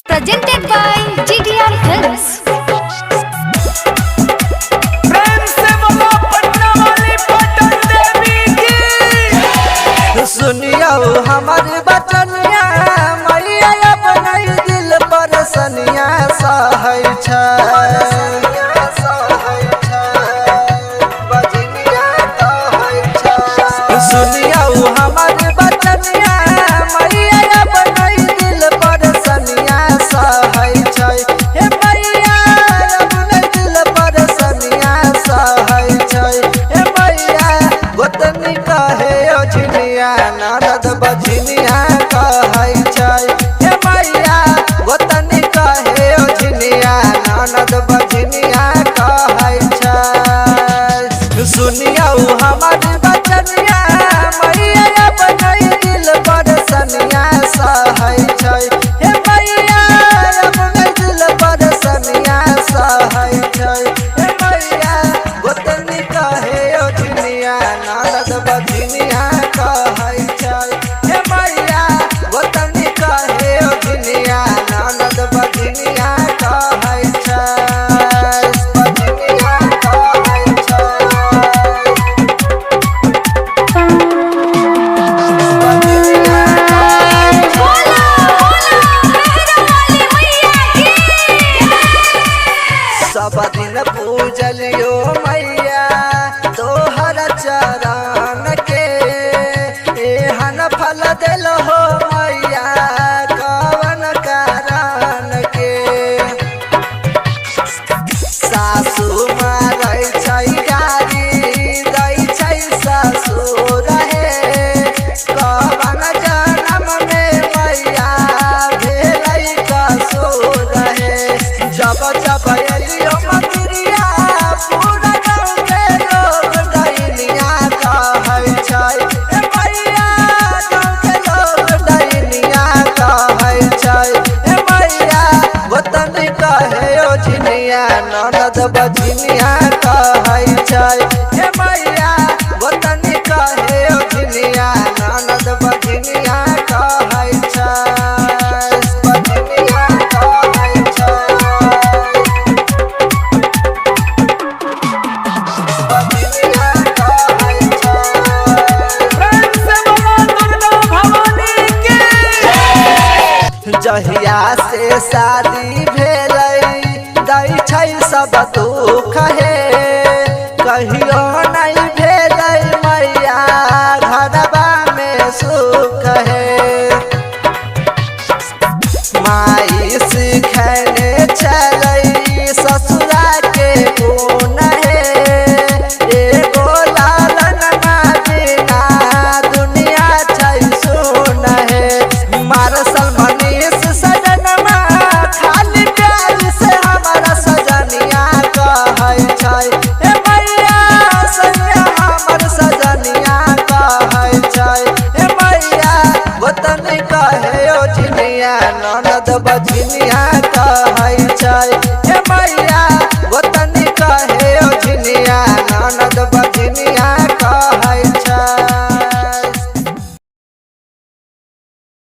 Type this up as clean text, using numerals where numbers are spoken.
Presented by GTR Films. प्रेम से बोलो पटना वाली पटन देवी की। सुनियो हमारी बचनिया मैया अपने दिल पर सनिया सहै छै सुनियो हमारी बचनिया मैया अपने दिल पर सनिया सहै छै हे मैया अपने दिल पर सनिया सहै छै हे मैया गोतनी कहे ओझनिया नारद बझनिया कहै छै हे मैया गोतनी कहे ओझनिया नारद बझनिया कहै छै सुनियो हमारी बचनिया मैया अपने दिल पर सनिया सहै छै हे मैया अपने दिल पर सनिया सहै छै हे मैया गोतनी कहे ओझनिया नारद बझनिया कहै छै हे मैया गोतनी कहे ओझनिया नारद बझनिया कहै छै बझनिया कहै छै बझनिया बोला बोला मेहरा वाली मैया की। सब दिन पूजलियो मैया तोहर चरण के एहन फल दिल हो मैया कवन कारण के सासू मारै छै गारी दै छै ससुर हे कवन जनम में मैया भेलै कसूर हे जब जब एलियो मंदिरिया पूरा गाँव के लोग दैनिया कहै छै हे मैया गाँव के लोग दैनिया कहै छै हे मैया गोतनी कहे ओझनिया ननद बझनिया कहै छै हे मैया गोतनी कहे ओझनिया ननद बझनिया कहै छै बझनिया कहै छै बझनिया कहै छै प्रेम से बोलो दुर्गा भवानी की। जहिया से शादी भेलै दै छै सब दुख हे कहियो नहीं भेलै मैया घरबा में सुख हे माई सिखै